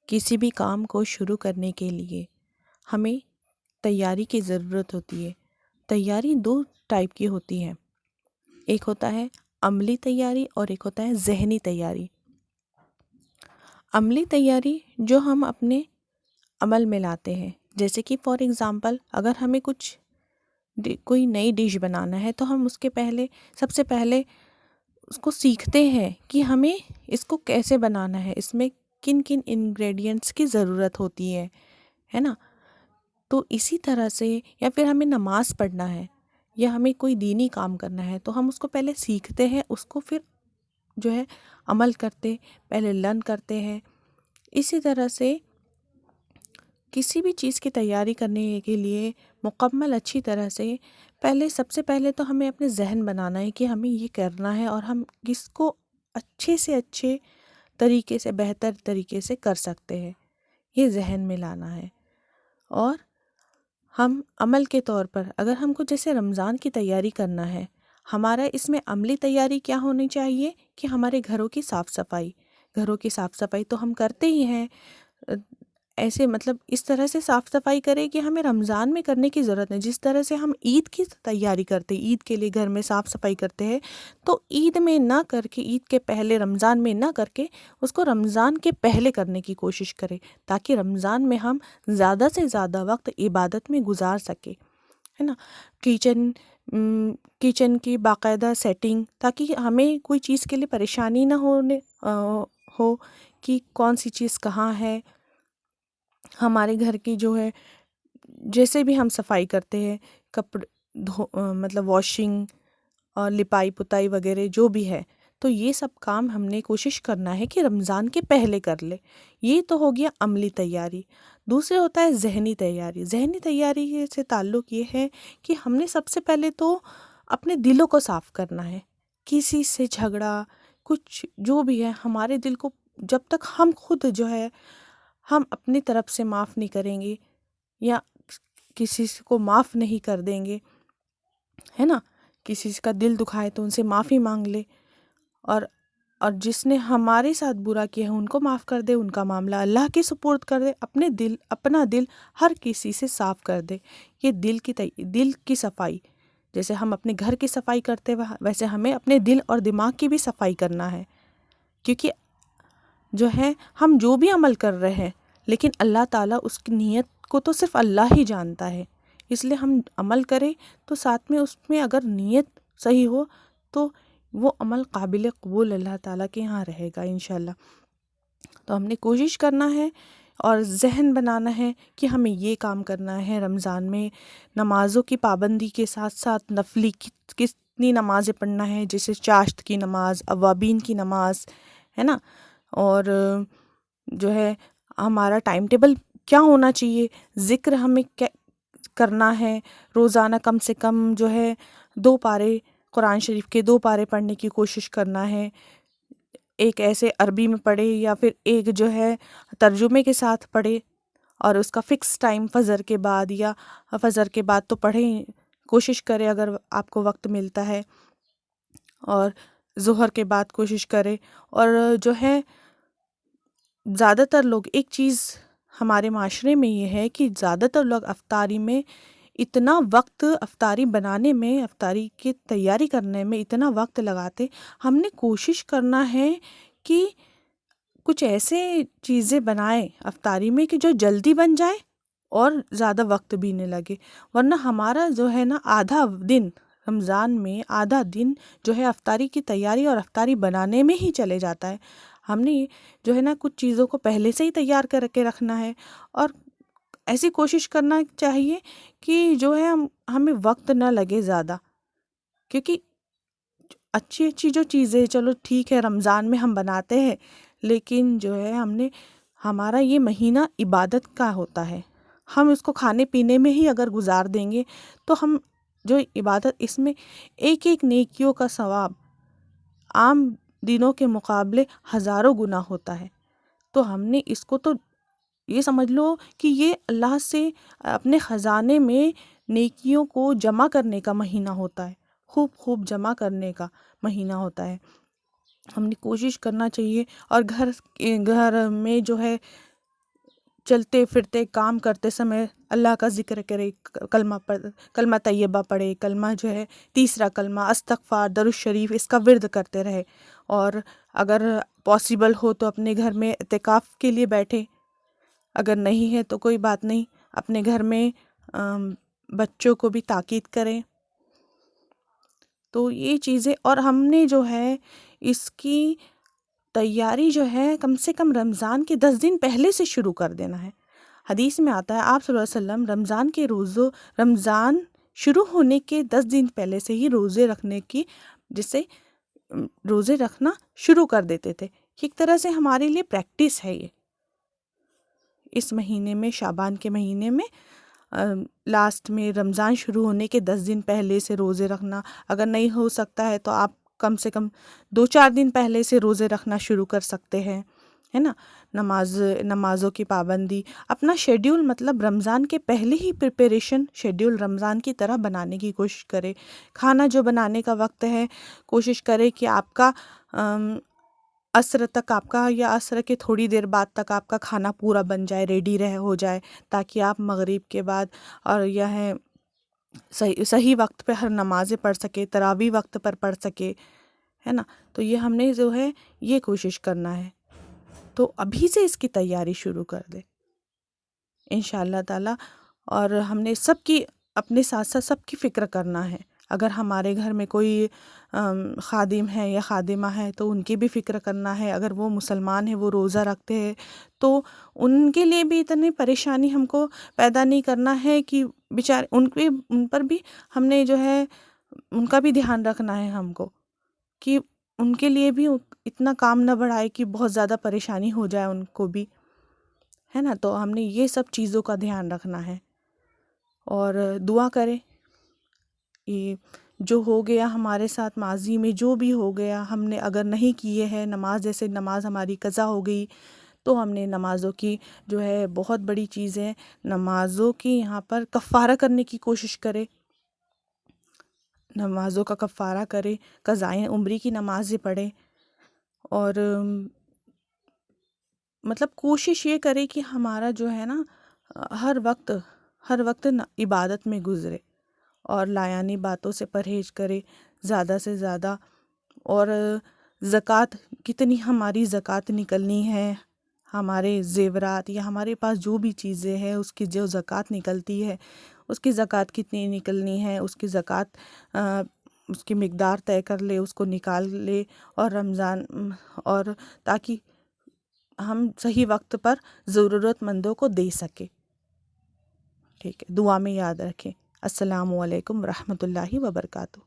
کسی بھی کام کو شروع کرنے کے لیے ہمیں تیاری کی ضرورت ہوتی ہے۔ تیاری دو ٹائپ کی ہوتی ہے، ایک ہوتا ہے عملی تیاری اور ایک ہوتا ہے ذہنی تیاری۔ عملی تیاری جو ہم اپنے عمل میں لاتے ہیں، جیسے کہ فار ایگزامپل اگر ہمیں کوئی نئی ڈش بنانا ہے تو ہم سب سے پہلے اس کو سیکھتے ہیں کہ ہمیں اس کو کیسے بنانا ہے، اس میں کن کن انگریڈینٹس کی ضرورت ہوتی ہے نا۔ تو اسی طرح سے یا پھر ہمیں نماز پڑھنا ہے یا ہمیں کوئی دینی کام کرنا ہے تو ہم اس کو پہلے سیکھتے ہیں، اس کو پھر جو ہے عمل کرتے، پہلے لرن کرتے ہیں۔ اسی طرح سے کسی بھی چیز کی تیاری کرنے کے لیے مکمل اچھی طرح سے سب سے پہلے تو ہمیں اپنے ذہن بنانا ہے کہ ہمیں یہ کرنا ہے اور ہم کس کو اچھے سے اچھے طریقے سے، بہتر طریقے سے کر سکتے ہیں، یہ ذہن میں لانا ہے۔ اور ہم عمل کے طور پر اگر ہم کو جیسے رمضان کی تیاری کرنا ہے، ہمارا اس میں عملی تیاری کیا ہونی چاہیے کہ ہمارے گھروں کی صاف صفائی تو ہم کرتے ہی ہیں، ایسے مطلب اس طرح سے صاف صفائی کریں کہ ہمیں رمضان میں کرنے کی ضرورت نہیں۔ جس طرح سے ہم عید کی تیاری کرتے، عید کے لیے گھر میں صاف صفائی کرتے ہیں، تو عید میں نہ کر کے، عید کے پہلے رمضان میں نہ کر کے اس کو رمضان کے پہلے کرنے کی کوشش کریں، تاکہ رمضان میں ہم زیادہ سے زیادہ وقت عبادت میں گزار سکیں، ہے نا۔ کچن کی باقاعدہ سیٹنگ، تاکہ ہمیں کوئی چیز کے لیے پریشانی نہ ہو کہ کون سی چیز کہاں ہے۔ ہمارے گھر کی جو ہے جیسے بھی ہم صفائی کرتے ہیں، مطلب واشنگ اور لپائی پتائی وغیرہ جو بھی ہے، تو یہ سب کام ہم نے کوشش کرنا ہے کہ رمضان کے پہلے کر لے۔ یہ تو ہو گیا عملی تیاری۔ دوسرے ہوتا ہے ذہنی تیاری۔ ذہنی تیاری سے تعلق یہ ہے کہ ہم نے سب سے پہلے تو اپنے دلوں کو صاف کرنا ہے۔ کسی سے جھگڑا، کچھ جو بھی ہے، ہمارے دل کو جب تک ہم خود جو ہے ہم اپنی طرف سے معاف نہیں کریں گے یا کسی کو معاف نہیں کر دیں گے، ہے نا، کسی کا دل دکھائے تو ان سے معافی مانگ لے، اور جس نے ہمارے ساتھ برا کیا ہے ان کو معاف کر دے، ان کا معاملہ اللہ کے سپرد کر دے، اپنا دل ہر کسی سے صاف کر دے۔ یہ دل کی صفائی، جیسے ہم اپنے گھر کی صفائی کرتے ویسے ہمیں اپنے دل اور دماغ کی بھی صفائی کرنا ہے، کیونکہ جو ہے ہم جو بھی عمل کر رہے ہیں لیکن اللہ تعالیٰ اس کی نیت کو تو صرف اللہ ہی جانتا ہے، اس لیے ہم عمل کریں تو ساتھ میں اس میں اگر نیت صحیح ہو تو وہ عمل قابل قبول اللہ تعالیٰ کے ہاں رہے گا انشاءاللہ۔ تو ہم نے کوشش کرنا ہے اور ذہن بنانا ہے کہ ہمیں یہ کام کرنا ہے رمضان میں۔ نمازوں کی پابندی کے ساتھ ساتھ نفلی کتنی نمازیں پڑھنا ہے، جیسے چاشت کی نماز، اوابین کی نماز، ہے نا، اور جو ہے ہمارا ٹائم ٹیبل کیا ہونا چاہیے، ذکر ہمیں کیا کرنا ہے، روزانہ کم سے کم جو ہے 2 پارے قرآن شریف کے 2 پارے پڑھنے کی کوشش کرنا ہے، ایک ایسے عربی میں پڑھے یا پھر ایک جو ہے ترجمے کے ساتھ پڑھے، اور اس کا فکس ٹائم فجر کے بعد یا فجر کے بعد تو پڑھیں، کوشش کرے اگر آپ کو وقت ملتا ہے، اور ظہر کے بعد کوشش کرے۔ اور جو ہے زیادہ تر لوگ، ایک چیز ہمارے معاشرے میں یہ ہے کہ زیادہ تر لوگ افطاری میں اتنا وقت، افطاری بنانے میں، افطاری کی تیاری کرنے میں اتنا وقت لگاتے۔ ہم نے کوشش کرنا ہے کہ کچھ ایسے چیزیں بنائیں افطاری میں کہ جو جلدی بن جائے اور زیادہ وقت بھی نہیں لگے، ورنہ ہمارا جو ہے نا آدھا دن رمضان میں، آدھا دن جو ہے افطاری کی تیاری اور افطاری بنانے میں ہی چلے جاتا ہے۔ ہم نے جو ہے نا کچھ چیزوں کو پہلے سے ہی تیار کر کے رکھنا ہے، اور ایسی کوشش کرنا چاہیے کہ جو ہے ہمیں وقت نہ لگے زیادہ، کیونکہ اچھی اچھی جو چیزیں، چلو ٹھیک ہے رمضان میں ہم بناتے ہیں، لیکن جو ہے ہمارا یہ مہینہ عبادت کا ہوتا ہے، ہم اس کو کھانے پینے میں ہی اگر گزار دیں گے تو ہم جو عبادت، اس میں ایک ایک نیکیوں کا ثواب عام دنوں کے مقابلے ہزاروں گنا ہوتا ہے۔ تو ہم نے اس کو تو یہ سمجھ لو کہ یہ اللہ سے اپنے خزانے میں نیکیوں کو جمع کرنے کا مہینہ ہوتا ہے، خوب جمع کرنے کا مہینہ ہوتا ہے۔ ہم نے کوشش کرنا چاہیے، اور گھر میں جو ہے چلتے پھرتے کام کرتے سمے اللہ کا ذکر کرے، کلمہ طیبہ پڑھے، کلمہ جو ہے تیسرا کلمہ استغفار درود شریف اس کا ورد کرتے رہے، اور اگر پاسبل ہو تو اپنے گھر میں اعتکاف کے لیے بیٹھے، اگر نہیں ہے تو کوئی بات نہیں، اپنے گھر میں بچوں کو بھی تاکید کریں۔ تو یہ چیزیں، اور ہم نے جو ہے اس کی تیاری جو ہے کم سے کم رمضان کے 10 دن پہلے سے شروع کر دینا ہے۔ حدیث میں آتا ہے آپ صلی اللہ علیہ وسلم رمضان شروع ہونے کے 10 دن پہلے سے ہی روزے رکھنے کی روزے رکھنا شروع کر دیتے تھے۔ ایک طرح سے ہمارے لیے پریکٹس ہے یہ، اس مہینے میں، شعبان کے مہینے میں لاسٹ میں رمضان شروع ہونے کے 10 دن پہلے سے روزے رکھنا۔ اگر نہیں ہو سکتا ہے تو آپ کم سے کم 2-4 دن پہلے سے روزے رکھنا شروع کر سکتے ہیں، ہے نا۔ نمازوں کی پابندی، اپنا شیڈیول، مطلب رمضان کے پہلے ہی پریپریشن شیڈیول رمضان کی طرح بنانے کی کوشش کرے۔ کھانا جو بنانے کا وقت ہے کوشش کرے کہ آپ کا عصر تک، آپ کا یا عصر کے تھوڑی دیر بعد تک آپ کا کھانا پورا بن جائے، ریڈی ہو جائے، تاکہ آپ مغرب کے بعد اور یہ ہے صحیح وقت پہ ہر نمازیں پڑھ سکے، تراویح وقت پر پڑھ سکے، ہے نا۔ تو یہ ہم نے جو ہے یہ کوشش کرنا ہے، تو ابھی سے اس کی تیاری شروع کر دے انشاءاللہ تعالی۔ اور ہم نے سب کی، اپنے ساتھ ساتھ سب کی فکر کرنا ہے۔ اگر ہمارے گھر میں کوئی خادم ہے یا خادمہ ہے تو ان کی بھی فکر کرنا ہے۔ اگر وہ مسلمان ہیں، وہ روزہ رکھتے ہیں، تو ان کے لیے بھی اتنی پریشانی ہم کو پیدا نہیں کرنا ہے کہ بیچارے، ان پر بھی ہم نے جو ہے ان کا بھی دھیان رکھنا ہے ہم کو، کہ ان کے لیے بھی اتنا کام نہ بڑھائے کہ بہت زیادہ پریشانی ہو جائے ان کو بھی، ہے نا۔ تو ہم نے یہ سب چیزوں کا دھیان رکھنا ہے، اور دعا کریں۔ یہ جو ہو گیا ہمارے ساتھ ماضی میں، جو بھی ہو گیا، ہم نے اگر نہیں کیے ہیں نماز، جیسے نماز ہماری قضا ہو گئی، تو ہم نے نمازوں کی جو ہے بہت بڑی چیز ہے، نمازوں کی یہاں پر کفارہ کرنے کی کوشش کرے، نمازوں کا کفارہ کرے، قضائے عمری کی نمازیں پڑھے، اور مطلب کوشش یہ کرے کہ ہمارا جو ہے نا ہر وقت عبادت میں گزرے، اور لایانی باتوں سے پرہیز کرے زیادہ سے زیادہ۔ اور زکوٰۃ، کتنی ہماری زکوٰۃ نکلنی ہے، ہمارے زیورات یا ہمارے پاس جو بھی چیزیں ہیں اس کی جو زکوٰۃ نکلتی ہے، اس کی زکوٰۃ کتنی نکلنی ہے، اس کی زکوٰۃ اس کی مقدار طے کر لے، اس کو نکال لے، اور رمضان، اور تاکہ ہم صحیح وقت پر ضرورت مندوں کو دے سکے۔ ٹھیک ہے، دعا میں یاد رکھیں۔ السلام علیکم ورحمۃ اللہ وبرکاتہ۔